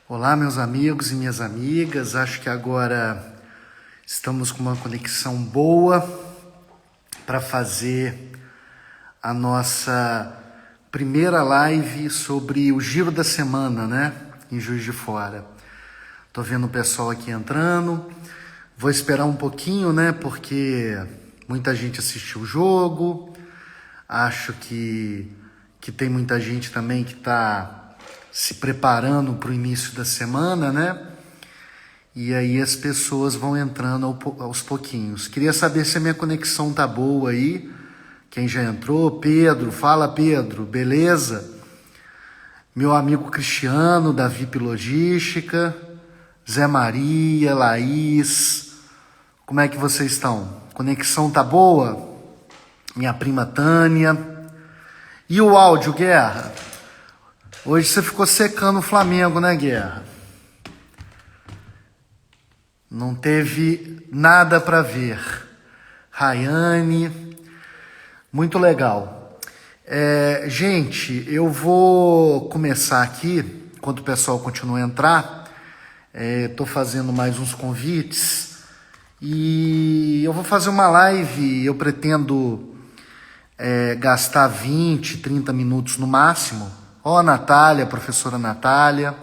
Olá, meus amigos e minhas amigas. Acho que agora estamos com uma conexão boa para fazer a nossa primeira live sobre o giro da semana, né? Em Juiz de Fora. Tô vendo o pessoal aqui entrando. Vou esperar um pouquinho, né? Porque muita gente assistiu o jogo. Acho que tem muita gente também que está se preparando para o início da semana, né? E aí as pessoas vão entrando aos pouquinhos. Queria saber se a minha conexão tá boa aí. Quem já entrou? Pedro, fala Pedro, beleza? Meu amigo Cristiano, da VIP Logística, Zé Maria, Laís, como é que vocês estão? Conexão tá boa? Minha prima Tânia. E o áudio, Guerra? Hoje você ficou secando o Flamengo, né, Guerra? Não teve nada para ver. Rayane, muito legal. Gente, eu vou começar aqui, enquanto o pessoal continua a entrar. Estou fazendo mais uns convites e eu vou fazer uma live. Eu pretendo gastar 20, 30 minutos no máximo. Ó, a Natália, a professora Natália,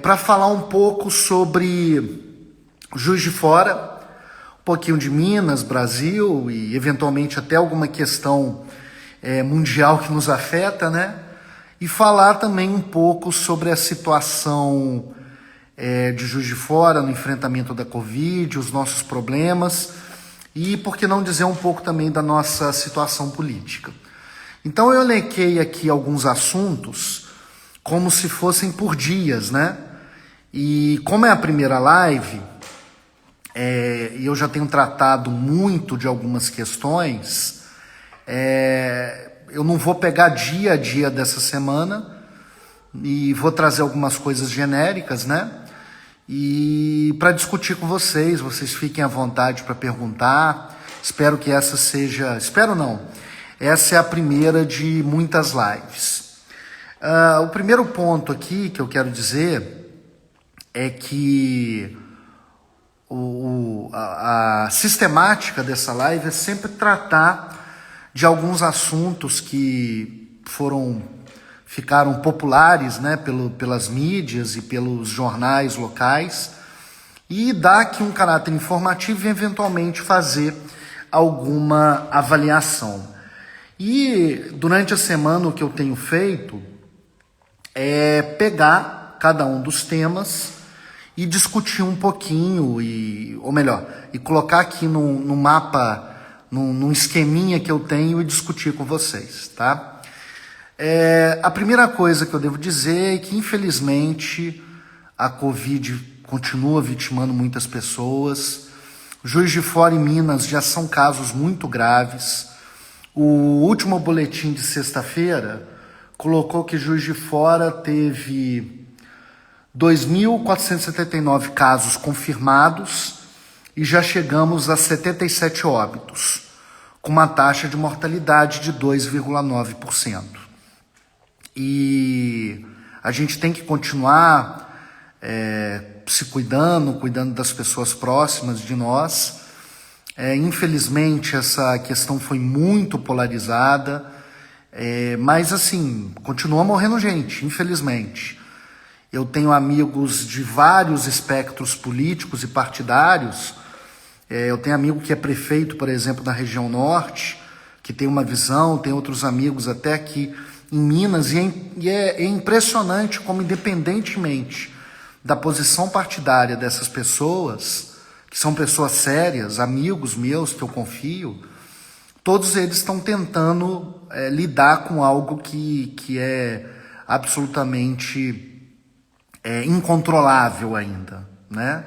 para falar um pouco sobre Juiz de Fora, um pouquinho de Minas, Brasil e eventualmente até alguma questão mundial que nos afeta, né? E falar também um pouco sobre a situação de Juiz de Fora no enfrentamento da Covid, os nossos problemas e, por que não dizer, um pouco também da nossa situação política. Então eu elenquei aqui alguns assuntos como se fossem por dias, né? E como é a primeira live, e eu já tenho tratado muito de algumas questões, eu não vou pegar dia a dia dessa semana e vou trazer algumas coisas genéricas, né? E para discutir com vocês fiquem à vontade para perguntar. Espero que essa seja... Espero não. Essa é a primeira de muitas lives. O primeiro ponto aqui que eu quero dizer é que a sistemática dessa live é sempre tratar de alguns assuntos que ficaram populares, né, pelas mídias e pelos jornais locais e dar aqui um caráter informativo e eventualmente fazer alguma avaliação. E durante a semana o que eu tenho feito é pegar cada um dos temas e discutir um pouquinho, ou melhor, e colocar aqui num mapa, num esqueminha que eu tenho e discutir com vocês, tá? A primeira coisa que eu devo dizer é que, infelizmente, a Covid continua vitimando muitas pessoas. Juiz de Fora e Minas já são casos muito graves. O último boletim de sexta-feira colocou que Juiz de Fora teve 2.479 casos confirmados e já chegamos a 77 óbitos, com uma taxa de mortalidade de 2,9%. E a gente tem que continuar se cuidando das pessoas próximas de nós. Infelizmente, essa questão foi muito polarizada, mas assim, continua morrendo gente, infelizmente. Eu tenho amigos de vários espectros políticos e partidários. Eu tenho amigo que é prefeito, por exemplo, na região norte, que tem uma visão, tem outros amigos até aqui em Minas, e é impressionante como, independentemente da posição partidária dessas pessoas, que são pessoas sérias, amigos meus que eu confio, todos eles estão tentando lidar com algo que é absolutamente incontrolável ainda, né?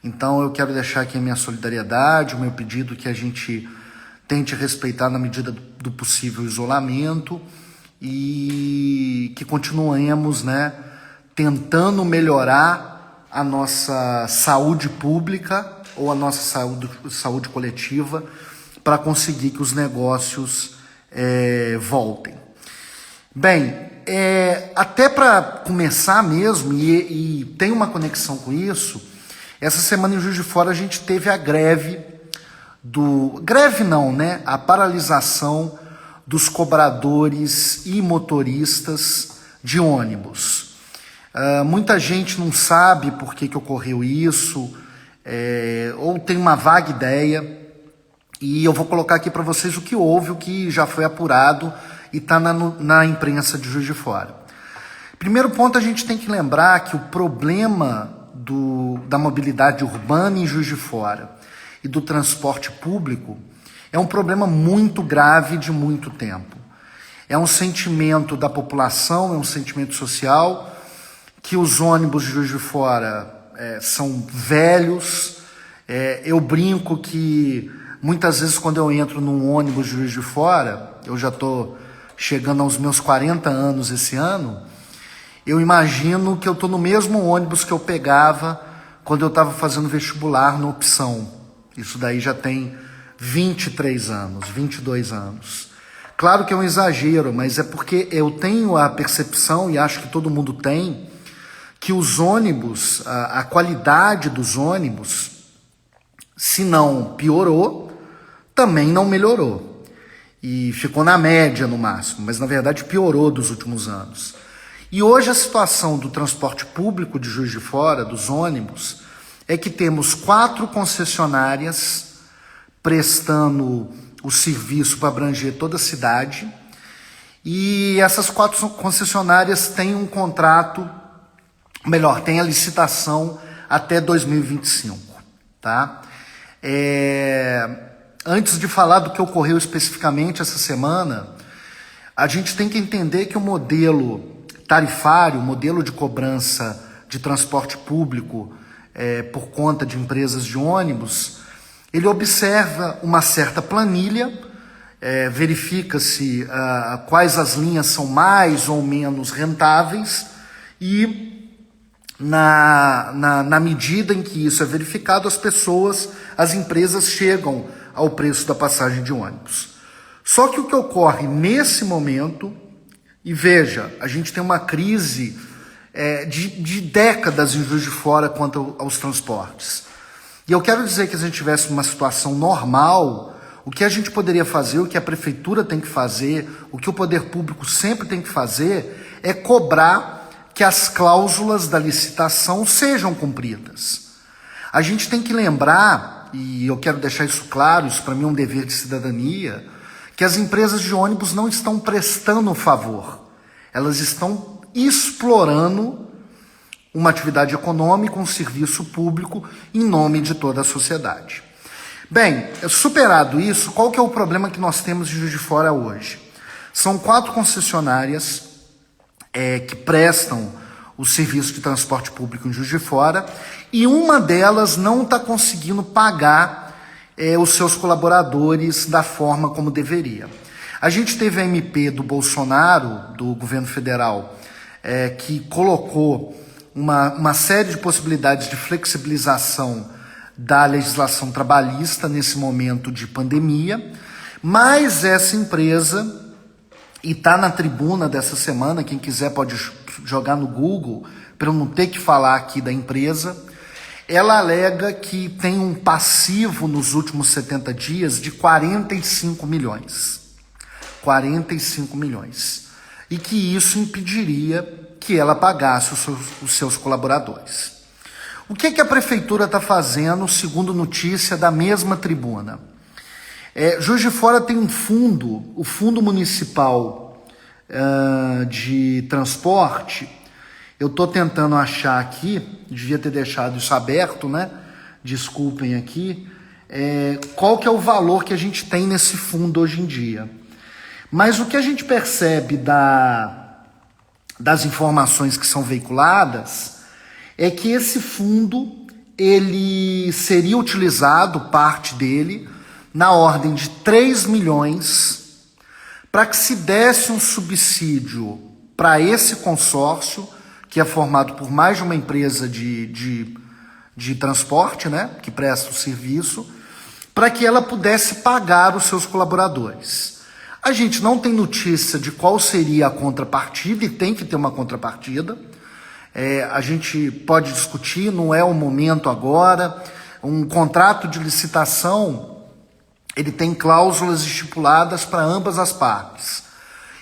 Então eu quero deixar aqui a minha solidariedade, o meu pedido que a gente tente respeitar na medida do possível o isolamento e que continuemos, né, tentando melhorar a nossa saúde pública ou a nossa saúde coletiva para conseguir que os negócios voltem. Bem, até para começar mesmo, e tem uma conexão com isso, essa semana em Juiz de Fora a gente teve a a paralisação dos cobradores e motoristas de ônibus. Muita gente não sabe por que ocorreu isso, ou tem uma vaga ideia, e eu vou colocar aqui para vocês o que houve, o que já foi apurado e está na imprensa de Juiz de Fora. Primeiro ponto, a gente tem que lembrar que o problema da mobilidade urbana em Juiz de Fora e do transporte público é um problema muito grave de muito tempo. É um sentimento da população, é um sentimento social, que os ônibus de Juiz de Fora são velhos. Eu brinco que muitas vezes quando eu entro num ônibus de Juiz de Fora, eu já estou chegando aos meus 40 anos esse ano, eu imagino que eu estou no mesmo ônibus que eu pegava quando eu estava fazendo vestibular na opção. Isso daí já tem 23 anos, 22 anos. Claro que é um exagero, mas é porque eu tenho a percepção, e acho que todo mundo tem, que os ônibus, a qualidade dos ônibus, se não piorou, também não melhorou. E ficou na média no máximo, mas na verdade piorou dos últimos anos. E hoje a situação do transporte público de Juiz de Fora, dos ônibus, é que temos 4 concessionárias prestando o serviço para abranger toda a cidade, e essas 4 concessionárias têm um contrato, têm a licitação até 2025, tá? Antes de falar do que ocorreu especificamente essa semana, a gente tem que entender que o modelo tarifário, o modelo de cobrança de transporte público por conta de empresas de ônibus, ele observa uma certa planilha, verifica-se quais as linhas são mais ou menos rentáveis, e na medida em que isso é verificado, as empresas chegam ao preço da passagem de ônibus. Só que o que ocorre nesse momento, e veja, a gente tem uma crise de décadas em Juiz de Fora quanto aos transportes. E eu quero dizer que se a gente tivesse uma situação normal, o que a gente poderia fazer, o que a prefeitura tem que fazer, o que o poder público sempre tem que fazer, é cobrar que as cláusulas da licitação sejam cumpridas. A gente tem que lembrar, e eu quero deixar isso claro, isso para mim é um dever de cidadania, que as empresas de ônibus não estão prestando favor, elas estão explorando uma atividade econômica, um serviço público em nome de toda a sociedade. Bem, superado isso, qual que é o problema que nós temos em Juiz de Fora hoje? São 4 concessionárias que prestam o serviço de transporte público em Juiz de Fora, e uma delas não está conseguindo pagar os seus colaboradores da forma como deveria. A gente teve a MP do Bolsonaro, do governo federal, que colocou uma série de possibilidades de flexibilização da legislação trabalhista nesse momento de pandemia, mas essa empresa, e está na tribuna dessa semana, quem quiser pode jogar no Google, para eu não ter que falar aqui da empresa, ela alega que tem um passivo nos últimos 70 dias de 45 milhões. 45 milhões. E que isso impediria que ela pagasse os seus colaboradores. O que a prefeitura está fazendo, segundo notícia da mesma tribuna? Juiz de Fora tem um fundo, o Fundo Municipal de Transporte. Eu estou tentando achar aqui, devia ter deixado isso aberto, né? Desculpem aqui. Qual que é o valor que a gente tem nesse fundo hoje em dia? Mas o que a gente percebe das informações que são veiculadas é que esse fundo, ele seria utilizado, parte dele, na ordem de 3 milhões, para que se desse um subsídio para esse consórcio, que é formado por mais de uma empresa de transporte, né, que presta o serviço, para que ela pudesse pagar os seus colaboradores. A gente não tem notícia de qual seria a contrapartida, e tem que ter uma contrapartida. A gente pode discutir, não é o momento agora. Um contrato de licitação, ele tem cláusulas estipuladas para ambas as partes.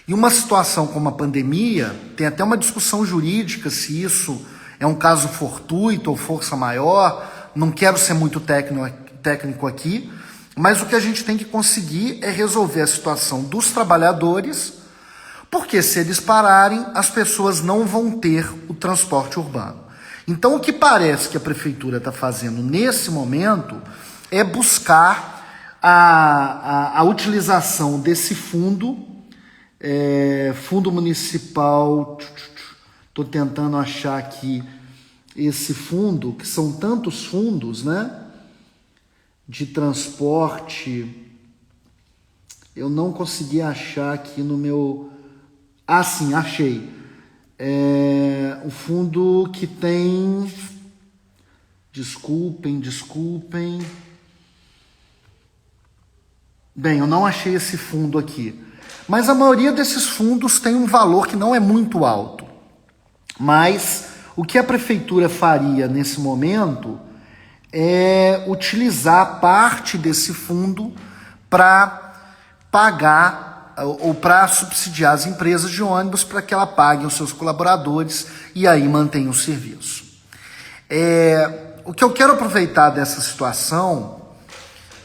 E uma situação como a pandemia, tem até uma discussão jurídica se isso é um caso fortuito ou força maior. Não quero ser muito técnico aqui, mas o que a gente tem que conseguir é resolver a situação dos trabalhadores, porque se eles pararem, as pessoas não vão ter o transporte urbano. Então, o que parece que a prefeitura está fazendo nesse momento é buscar a utilização desse fundo, fundo municipal. Estou tentando achar aqui esse fundo, que são tantos fundos, né, de transporte. Eu não consegui achar aqui no meu... Ah, sim, achei. O fundo que tem... Desculpem. Bem, eu não achei esse fundo aqui. Mas a maioria desses fundos tem um valor que não é muito alto. Mas o que a prefeitura faria nesse momento é utilizar parte desse fundo para pagar ou para subsidiar as empresas de ônibus para que ela pague os seus colaboradores e aí mantenha o serviço. O que eu quero aproveitar dessa situação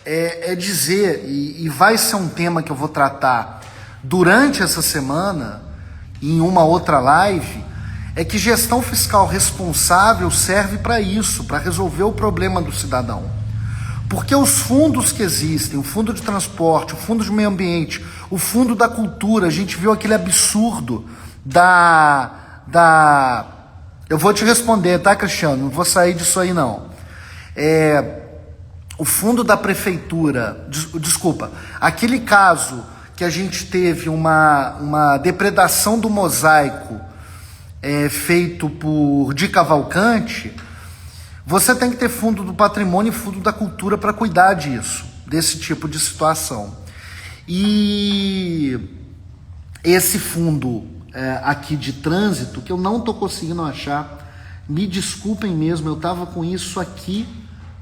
é dizer, e vai ser um tema que eu vou tratar durante essa semana, em uma outra live, é que gestão fiscal responsável serve para isso, para resolver o problema do cidadão. Porque os fundos que existem, o fundo de transporte, o fundo de meio ambiente, o fundo da cultura, a gente viu aquele absurdo Eu vou te responder, tá, Cristiano? Não vou sair disso aí, não. O fundo da prefeitura, desculpa, aquele caso que a gente teve uma depredação do mosaico feito por Di Cavalcante, você tem que ter fundo do patrimônio e fundo da cultura para cuidar disso, desse tipo de situação. E esse fundo aqui de trânsito, que eu não estou conseguindo achar, me desculpem mesmo, eu estava com isso aqui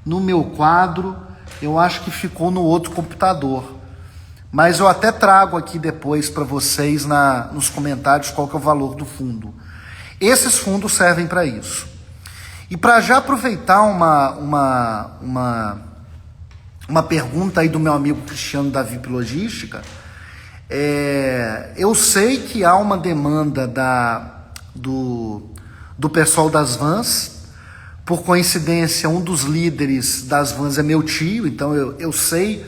no meu quadro, eu acho que ficou no outro computador. Mas eu até trago aqui depois para vocês nos comentários qual que é o valor do fundo. Esses fundos servem para isso. E para já aproveitar uma pergunta aí do meu amigo Cristiano da VIP Logística, eu sei que há uma demanda do pessoal das vans. Por coincidência, um dos líderes das vans é meu tio, então eu sei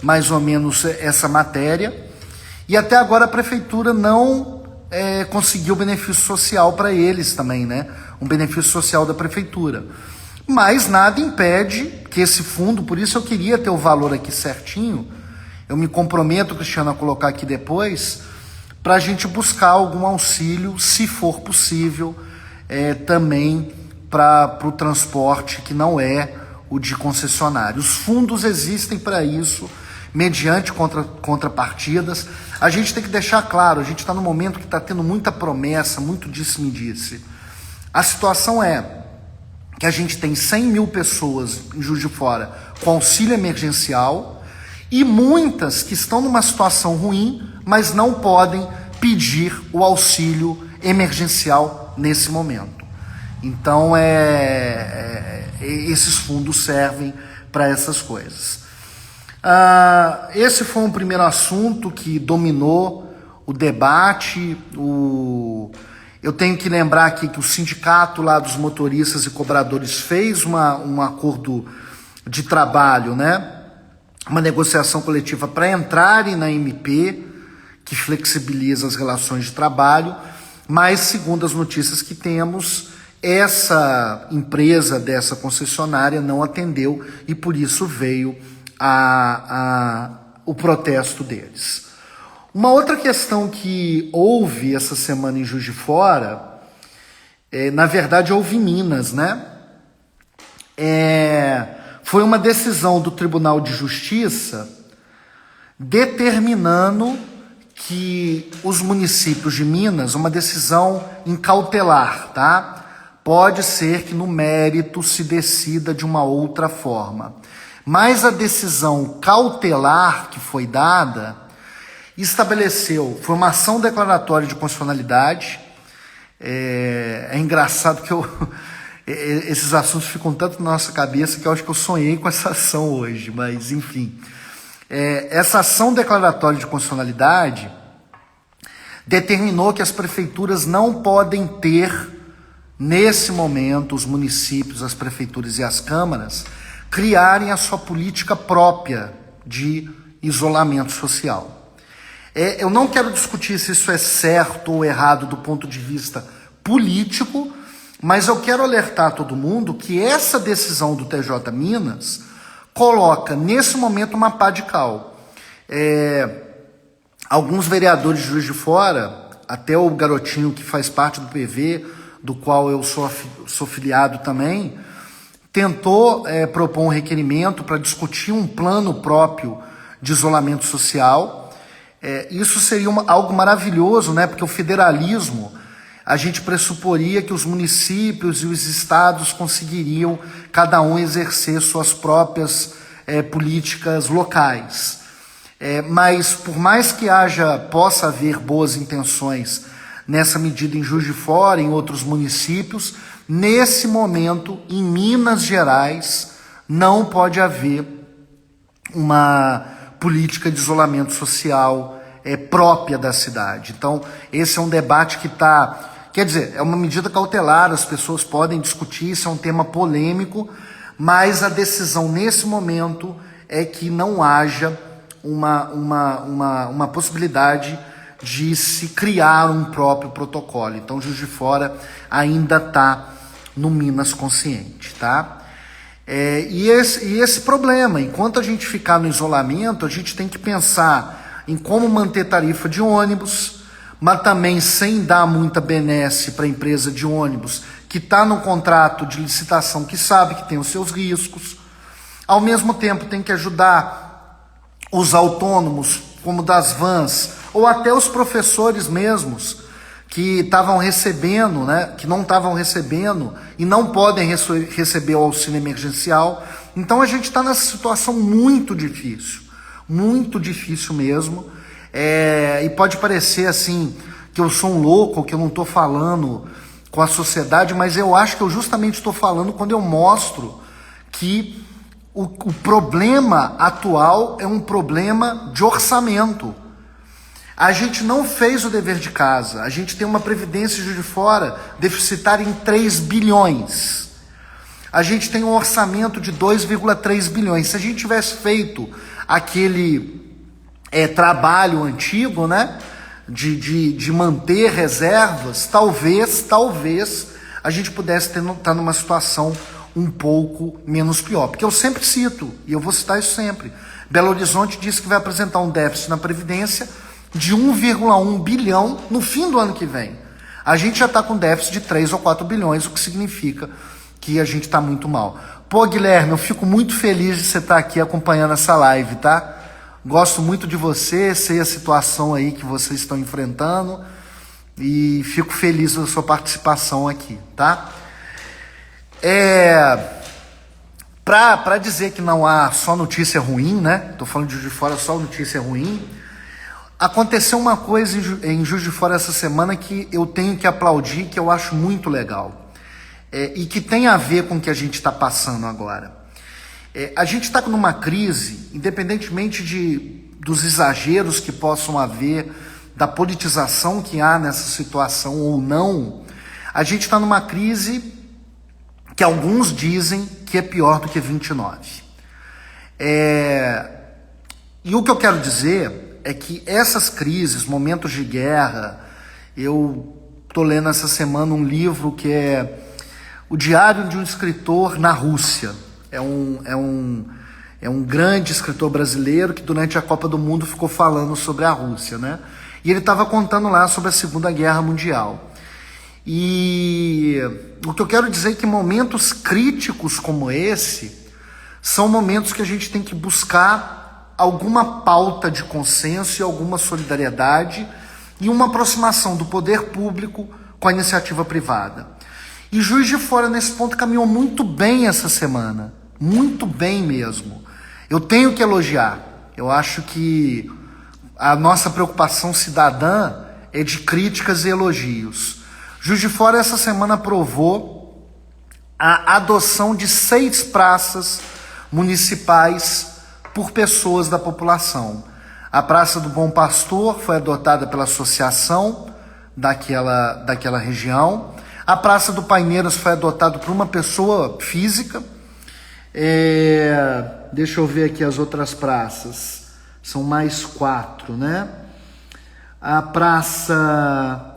mais ou menos essa matéria. E até agora a prefeitura não conseguiu benefício social para eles também, né? Um benefício social da prefeitura. Mas nada impede que esse fundo, por isso eu queria ter o valor aqui certinho, eu me comprometo, Cristiano, a colocar aqui depois, para a gente buscar algum auxílio, se for possível, também para o transporte que não é o de concessionário. Os fundos existem para isso, mediante contrapartidas. A gente tem que deixar claro, a gente está num momento que está tendo muita promessa, muito disse-me-disse. A situação é que a gente tem 100 mil pessoas em Juiz de Fora com auxílio emergencial e muitas que estão numa situação ruim, mas não podem pedir o auxílio emergencial nesse momento. Então, esses fundos servem para essas coisas. Esse foi um primeiro assunto que dominou o debate. Eu tenho que lembrar aqui que o sindicato lá dos motoristas e cobradores fez um acordo de trabalho, né? Uma negociação coletiva para entrarem na MP, que flexibiliza as relações de trabalho, mas, segundo as notícias que temos, essa empresa dessa concessionária não atendeu e por isso veio o protesto deles. Uma outra questão que houve essa semana em Juiz de Fora, na verdade houve em Minas, né? Foi uma decisão do Tribunal de Justiça determinando que os municípios de Minas, uma decisão incautelar, tá? Pode ser que no mérito se decida de uma outra forma. Mas a decisão cautelar que foi dada estabeleceu, foi uma ação declaratória de constitucionalidade. É engraçado que esses assuntos ficam tanto na nossa cabeça que eu acho que eu sonhei com essa ação hoje, mas enfim. Essa ação declaratória de constitucionalidade determinou que as prefeituras não podem ter, nesse momento, os municípios, as prefeituras e as câmaras, criarem a sua política própria de isolamento social. Eu não quero discutir se isso é certo ou errado do ponto de vista político, mas eu quero alertar todo mundo que essa decisão do TJ Minas coloca, nesse momento, uma pá de cal. Alguns vereadores de Juiz de Fora, até o garotinho que faz parte do PV, do qual eu sou filiado também, tentou propor um requerimento para discutir um plano próprio de isolamento social. Isso seria algo maravilhoso, né? Porque o federalismo, a gente pressuporia que os municípios e os estados conseguiriam cada um exercer suas próprias políticas locais. Mas por mais que possa haver boas intenções nessa medida em Juiz de Fora, em outros municípios, nesse momento, em Minas Gerais, não pode haver uma política de isolamento social própria da cidade. Então, esse é um debate que está... Quer dizer, é uma medida cautelar, as pessoas podem discutir, isso é um tema polêmico, mas a decisão nesse momento é que não haja uma possibilidade de se criar um próprio protocolo. Então, Juiz de Fora ainda está no Minas Consciente, tá? E esse problema, enquanto a gente ficar no isolamento, a gente tem que pensar em como manter tarifa de ônibus, mas também sem dar muita benesse para a empresa de ônibus que está no contrato de licitação, que sabe que tem os seus riscos. Ao mesmo tempo, tem que ajudar os autônomos, como das vans, ou até os professores mesmos, que estavam recebendo, né, que não estavam recebendo e não podem receber o auxílio emergencial. Então a gente está nessa situação muito difícil mesmo. E pode parecer assim que eu sou um louco, que eu não estou falando com a sociedade, mas eu acho que eu justamente estou falando quando eu mostro que o problema atual é um problema de orçamento. A gente não fez o dever de casa. A gente tem uma previdência de Juiz de Fora deficitária em 3 bilhões. A gente tem um orçamento de 2,3 bilhões. Se a gente tivesse feito aquele trabalho antigo, né, de manter reservas, talvez a gente pudesse estar numa situação um pouco menos pior. Porque eu sempre cito, e eu vou citar isso sempre, Belo Horizonte disse que vai apresentar um déficit na Previdência de 1,1 bilhão no fim do ano que vem. A gente já está com déficit de 3 ou 4 bilhões, o que significa que a gente está muito mal. Pô, Guilherme, eu fico muito feliz de você estar aqui acompanhando essa live, tá? Gosto muito de você, sei a situação aí que vocês estão enfrentando e fico feliz da sua participação aqui, tá? Para dizer que não há só notícia ruim, né? Tô falando de Juiz de Fora, só notícia ruim. Aconteceu uma coisa em Juiz de Fora essa semana que eu tenho que aplaudir, que eu acho muito legal, e que tem a ver com o que a gente está passando agora. A gente está numa crise, independentemente dos exageros que possam haver, da politização que há nessa situação ou não, a gente está numa crise que alguns dizem que é pior do que 29. E o que eu quero dizer é que essas crises, momentos de guerra, eu estou lendo essa semana um livro que é O Diário de um Escritor na Rússia. É um grande escritor brasileiro que durante a Copa do Mundo ficou falando sobre a Rússia, né? E ele estava contando lá sobre a Segunda Guerra Mundial. E o que eu quero dizer é que momentos críticos como esse são momentos que a gente tem que buscar alguma pauta de consenso e alguma solidariedade e uma aproximação do poder público com a iniciativa privada. E Juiz de Fora, nesse ponto, caminhou muito bem essa semana, muito bem mesmo. Eu tenho que elogiar. Eu acho que a nossa preocupação cidadã é de críticas e elogios. Juiz de Fora, essa semana, aprovou a adoção de 6 praças municipais por pessoas da população. A Praça do Bom Pastor foi adotada pela associação daquela região. A Praça do Paineiras foi adotada por uma pessoa física. Deixa eu ver aqui as outras praças. São mais 4, né? A Praça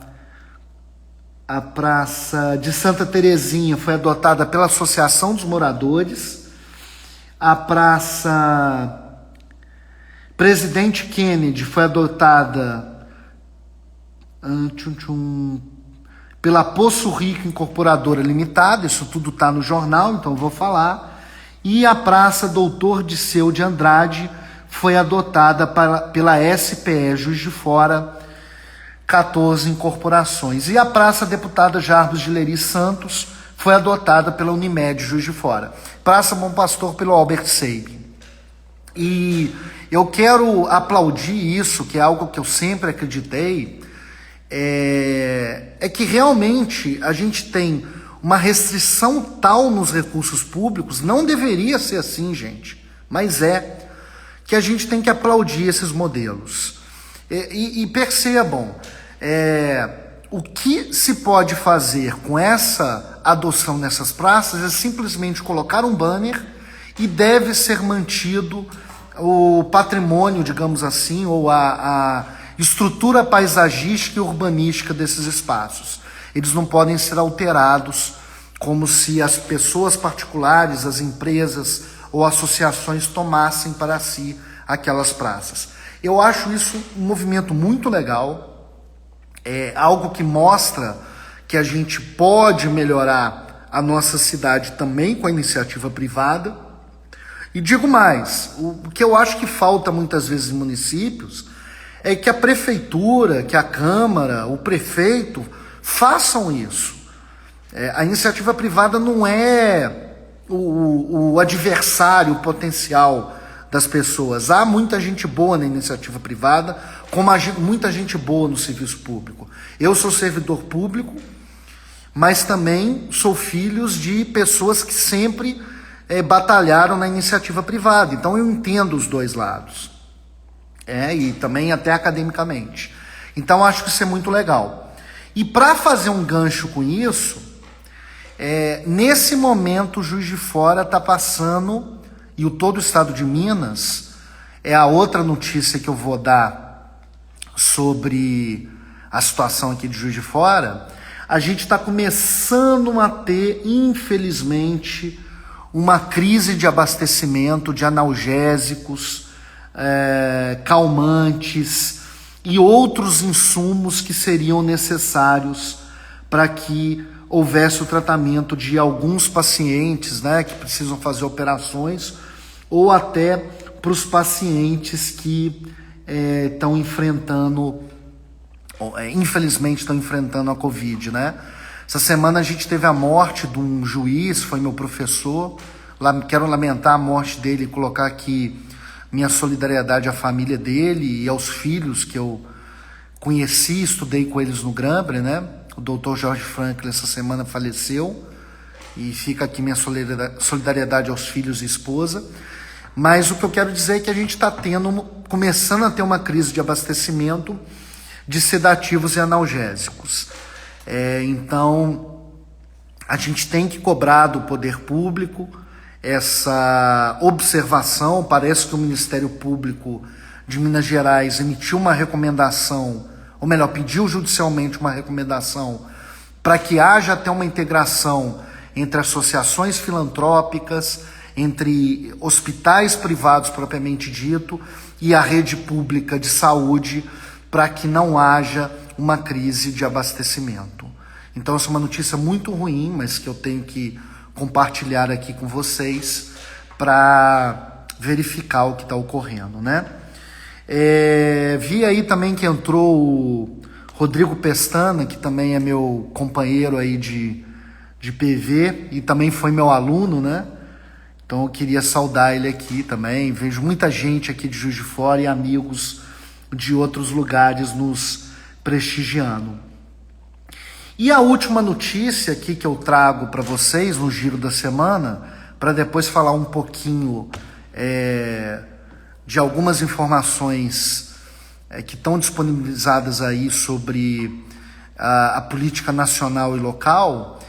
de Santa Terezinha foi adotada pela Associação dos Moradores. A Praça Presidente Kennedy foi adotada pela Poço Rico Incorporadora Limitada. Isso tudo está no jornal, então eu vou falar. E a Praça Doutor Disseu de Andrade foi adotada pela SPE Juiz de Fora, 14 incorporações. E a Praça Deputada Jarbas de Leri Santos foi adotada pela Unimed Juiz de Fora. Praça Bom Pastor pelo Albert Seib. E eu quero aplaudir isso, que é algo que eu sempre acreditei, é que realmente a gente tem uma restrição tal nos recursos públicos, não deveria ser assim, gente, mas que a gente tem que aplaudir esses modelos. E percebam, o que se pode fazer com essa adoção nessas praças é simplesmente colocar um banner e deve ser mantido o patrimônio, digamos assim, ou a estrutura paisagística e urbanística desses espaços. Eles não podem ser alterados como se as pessoas particulares, as empresas ou associações tomassem para si aquelas praças. Eu acho isso um movimento muito legal, algo que mostra que a gente pode melhorar a nossa cidade também com a iniciativa privada. E digo mais, o que eu acho que falta muitas vezes em municípios é que a prefeitura, que a Câmara, o prefeito façam isso. A iniciativa privada não é o adversário potencial das pessoas. Há muita gente boa na iniciativa privada, como há muita gente boa no serviço público. Eu sou servidor público, mas também sou filho de pessoas que sempre batalharam na iniciativa privada. Então eu entendo os dois lados. E também até academicamente. Então acho que isso é muito legal. E para fazer um gancho com isso, nesse momento o Juiz de Fora está passando, e todo o estado de Minas, é a outra notícia que eu vou dar sobre a situação aqui de Juiz de Fora. A gente está começando a ter, infelizmente, uma crise de abastecimento de analgésicos, calmantes e outros insumos que seriam necessários para que houvesse o tratamento de alguns pacientes, que precisam fazer operações, ou até para os pacientes que estão enfrentando, infelizmente estão enfrentando a Covid, Essa semana a gente teve a morte de um juiz, foi meu professor. Quero lamentar a morte dele e colocar aqui minha solidariedade à família dele e aos filhos que eu conheci, estudei com eles no Grambre, O doutor Jorge Franklin essa semana faleceu e fica aqui minha solidariedade aos filhos e esposa. Mas o que eu quero dizer é que a gente está começando a ter uma crise de abastecimento de sedativos e analgésicos. Então, a gente tem que cobrar do poder público essa observação. Parece que o Ministério Público de Minas Gerais emitiu uma recomendação, ou melhor, pediu judicialmente uma recomendação para que haja até uma integração entre associações filantrópicas, entre hospitais privados propriamente dito e a rede pública de saúde, para que não haja uma crise de abastecimento. Então essa é uma notícia muito ruim, mas que eu tenho que compartilhar aqui com vocês para verificar o que está ocorrendo, né? Vi aí também que entrou o Rodrigo Pestana, que também é meu companheiro aí de PV e também foi meu aluno, né? Então eu queria saudar ele aqui também. Vejo muita gente aqui de Juiz de Fora e amigos de outros lugares nos prestigiando. E a última notícia aqui que eu trago para vocês no giro da semana, para depois falar um pouquinho de algumas informações que estão disponibilizadas aí sobre a política nacional e local,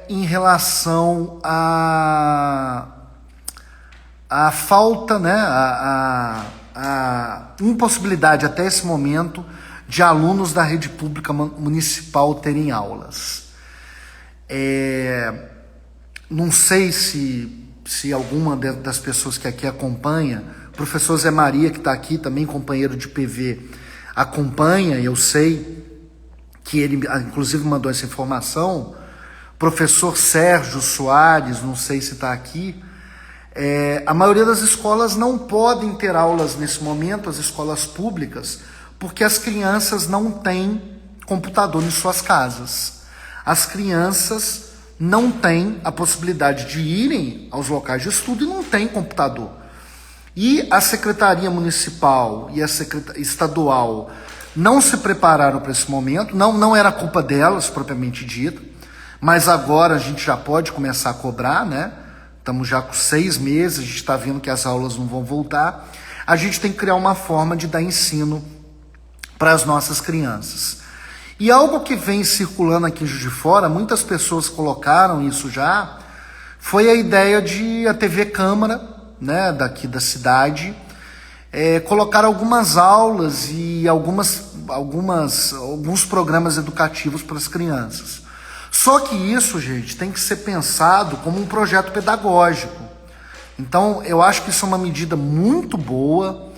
em relação à falta, né, a impossibilidade até esse momento de alunos da rede pública municipal terem aulas. Não sei se alguma das pessoas que aqui acompanha, o professor Zé Maria, que está aqui, também companheiro de PV, acompanha, eu sei que ele inclusive mandou essa informação. Professor Sérgio Soares, não sei se está aqui. A maioria das escolas não podem ter aulas nesse momento, as escolas públicas, porque as crianças não têm computador em suas casas. As crianças não têm a possibilidade de irem aos locais de estudo e não têm computador. E a Secretaria Municipal e a Estadual não se prepararam para esse momento, não era culpa delas, propriamente dita, mas agora a gente já pode começar a cobrar, né? Estamos já com 6 meses, a gente está vendo que as aulas não vão voltar. A gente tem que criar uma forma de dar ensino para as nossas crianças. E algo que vem circulando aqui em Juiz de Fora, muitas pessoas colocaram isso já, foi a ideia de a TV Câmara, né, daqui da cidade, colocar algumas aulas e alguns programas educativos para as crianças. Só que isso, gente, tem que ser pensado como um projeto pedagógico. Então, eu acho que isso é uma medida muito boa,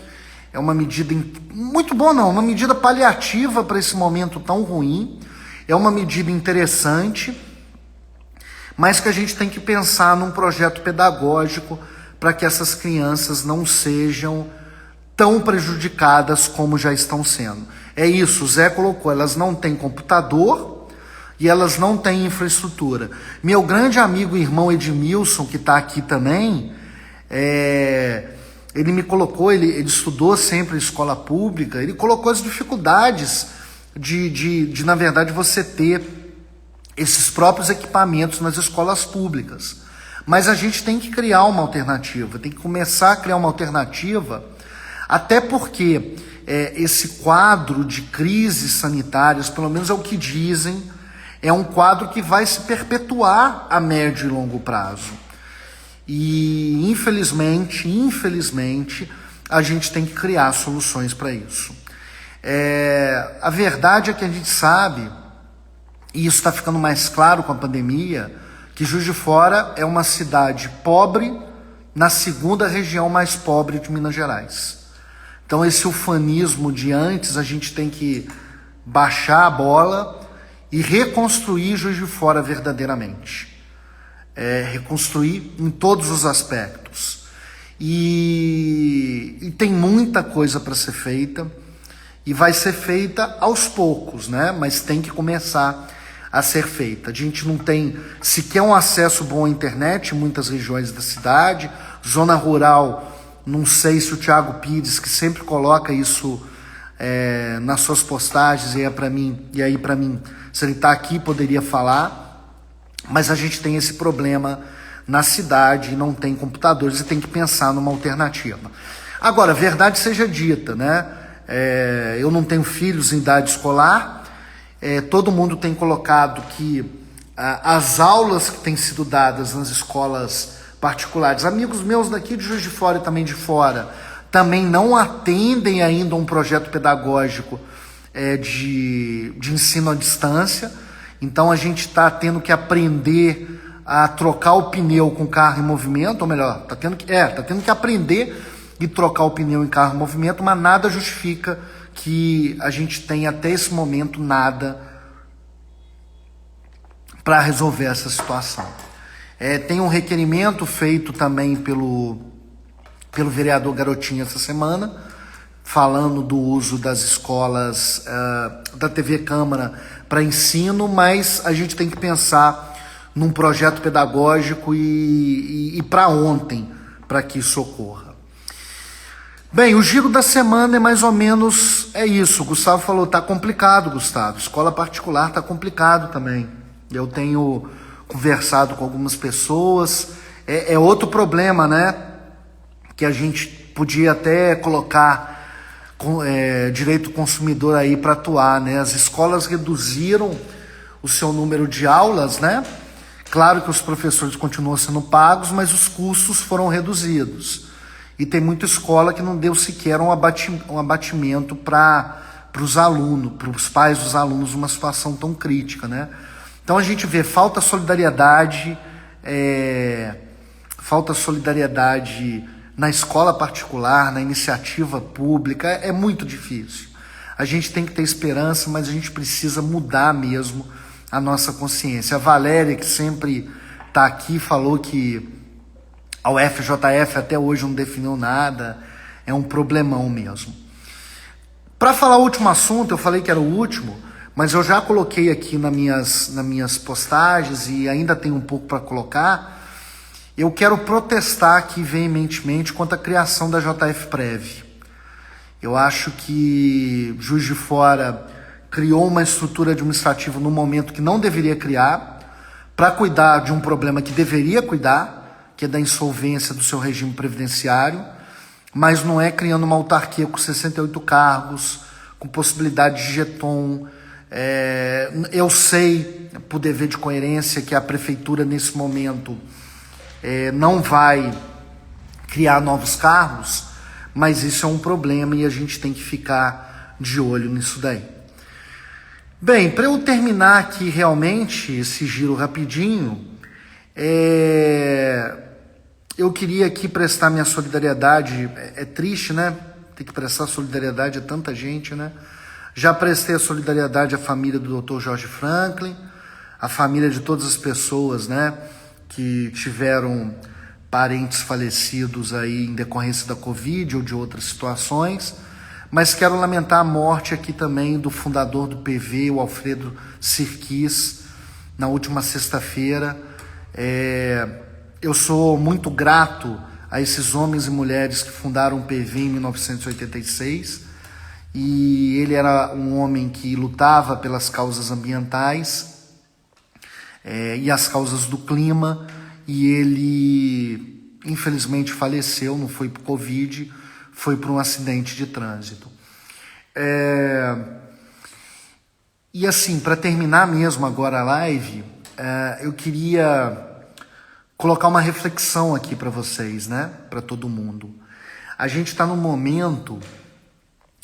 é uma medida muito boa não, uma medida paliativa para esse momento tão ruim, é uma medida interessante, mas que a gente tem que pensar num projeto pedagógico para que essas crianças não sejam tão prejudicadas como já estão sendo. É isso, o Zé colocou, elas não têm computador e elas não têm infraestrutura. Meu grande amigo e irmão Edmilson, que está aqui também, ele me colocou, ele estudou sempre em escola pública, ele colocou as dificuldades de na verdade, você ter esses próprios equipamentos nas escolas públicas. Mas a gente tem que criar uma alternativa, tem que começar a criar uma alternativa, até porque esse quadro de crises sanitárias, pelo menos é o que dizem, é um quadro que vai se perpetuar a médio e longo prazo. E infelizmente, a gente tem que criar soluções para isso. A verdade é que a gente sabe, e isso está ficando mais claro com a pandemia, que Juiz de Fora é uma cidade pobre na segunda região mais pobre de Minas Gerais. Então esse ufanismo de antes, a gente tem que baixar a bola e reconstruir Juiz de Fora verdadeiramente. Reconstruir em todos os aspectos. E tem muita coisa para ser feita, e vai ser feita aos poucos, né? Mas tem que começar a ser feita. A gente não tem sequer um acesso bom à internet em muitas regiões da cidade, zona rural, não sei se o Thiago Pires, que sempre coloca isso nas suas postagens, e aí para mim, se ele está aqui, poderia falar, mas a gente tem esse problema na cidade, não tem computadores e tem que pensar numa alternativa. Agora, verdade seja dita, né? Eu não tenho filhos em idade escolar, todo mundo tem colocado que as aulas que têm sido dadas nas escolas particulares, amigos meus daqui de Juiz de Fora e também de fora, também não atendem ainda um projeto pedagógico de ensino à distância. Então a gente está tendo que aprender a trocar o pneu com carro em movimento, ou melhor, está tendo que aprender e trocar o pneu em carro em movimento, mas nada justifica que a gente tenha até esse momento nada para resolver essa situação. Tem um requerimento feito também pelo pelo vereador Garotinho essa semana, falando do uso das escolas, da TV Câmara para ensino, mas a gente tem que pensar num projeto pedagógico e para ontem, para que isso ocorra. Bem, o giro da semana é mais ou menos isso. O Gustavo falou, tá complicado, Gustavo. Escola particular tá complicado também. Eu tenho conversado com algumas pessoas. É outro problema, né? Que a gente podia até colocar direito do consumidor aí para atuar, né? As escolas reduziram o seu número de aulas, né? Claro que os professores continuam sendo pagos, mas os custos foram reduzidos. E tem muita escola que não deu sequer um abatimento para os alunos, para os pais dos alunos, numa situação tão crítica, né? Então a gente vê falta solidariedade na escola particular, na iniciativa pública, é muito difícil. A gente tem que ter esperança, mas a gente precisa mudar mesmo a nossa consciência. A Valéria, que sempre está aqui, falou que a UFJF até hoje não definiu nada, é um problemão mesmo. Para falar o último assunto, eu falei que era o último, mas eu já coloquei aqui nas minhas postagens e ainda tem um pouco para colocar. Eu quero protestar aqui veementemente contra a criação da JF-Prev. Eu acho que Juiz de Fora criou uma estrutura administrativa no momento que não deveria criar, para cuidar de um problema que deveria cuidar, que é da insolvência do seu regime previdenciário, mas não é criando uma autarquia com 68 cargos, com possibilidade de jeton. Eu sei, por dever de coerência, que a prefeitura, nesse momento, não vai criar novos cargos, mas isso é um problema e a gente tem que ficar de olho nisso daí. Bem, para eu terminar aqui realmente esse giro rapidinho, eu queria aqui prestar minha solidariedade. É triste, né? Ter que prestar solidariedade a tanta gente, né? Já prestei a solidariedade à família do Dr. Jorge Franklin, à família de todas as pessoas, né, que tiveram parentes falecidos aí em decorrência da Covid ou de outras situações, mas quero lamentar a morte aqui também do fundador do PV, o Alfredo Sirquis, na última sexta-feira. Eu sou muito grato a esses homens e mulheres que fundaram o PV em 1986, e ele era um homem que lutava pelas causas ambientais e as causas do clima, e ele infelizmente faleceu, não foi por Covid, foi por um acidente de trânsito. E assim, para terminar mesmo agora a live, eu queria colocar uma reflexão aqui para vocês, né? Para todo mundo. A gente está num momento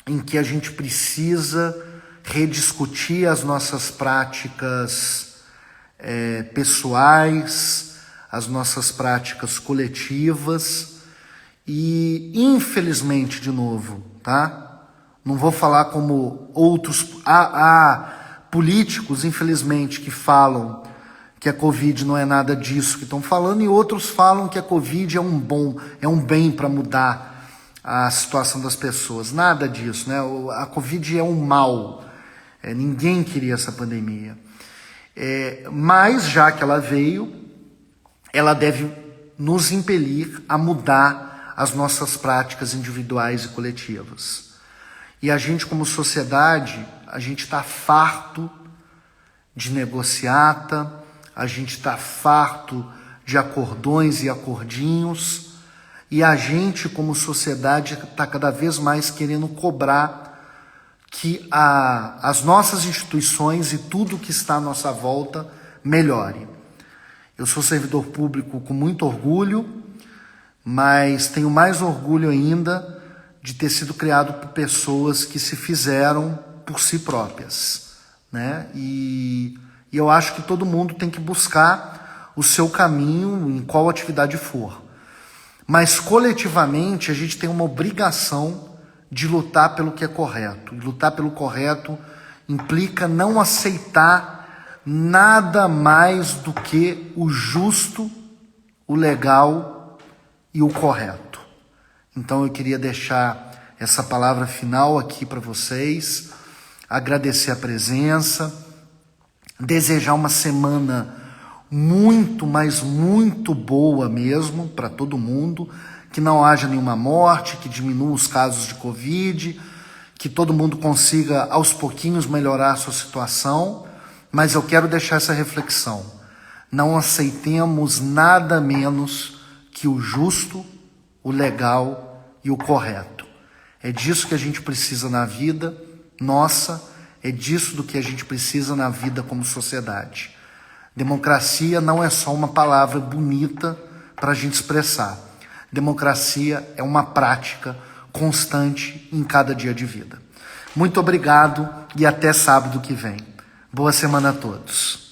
em que a gente precisa rediscutir as nossas práticas pessoais, as nossas práticas coletivas e, infelizmente, de novo, tá? Não vou falar como outros... Há políticos, infelizmente, que falam que a Covid não é nada disso que estão falando, e outros falam que a Covid é um bem para mudar a situação das pessoas. Nada disso, né? A Covid é um mal. Ninguém queria essa pandemia. Mas, já que ela veio, ela deve nos impelir a mudar as nossas práticas individuais e coletivas. E a gente, como sociedade, a gente está farto de negociata, a gente está farto de acordões e acordinhos, e a gente, como sociedade, está cada vez mais querendo cobrar que as nossas instituições e tudo que está à nossa volta melhore. Eu sou servidor público com muito orgulho, mas tenho mais orgulho ainda de ter sido criado por pessoas que se fizeram por si próprias, né? E eu acho que todo mundo tem que buscar o seu caminho em qual atividade for. Mas coletivamente a gente tem uma obrigação de lutar pelo que é correto. E lutar pelo correto implica não aceitar nada mais do que o justo, o legal e o correto. Então eu queria deixar essa palavra final aqui para vocês, agradecer a presença, desejar uma semana muito, mas muito boa mesmo para todo mundo, que não haja nenhuma morte, que diminua os casos de Covid, que todo mundo consiga aos pouquinhos melhorar a sua situação, mas eu quero deixar essa reflexão. Não aceitemos nada menos que o justo, o legal e o correto. É disso que a gente precisa na vida nossa, é disso do que a gente precisa na vida como sociedade. Democracia não é só uma palavra bonita para a gente expressar. Democracia é uma prática constante em cada dia de vida. Muito obrigado e até sábado que vem. Boa semana a todos.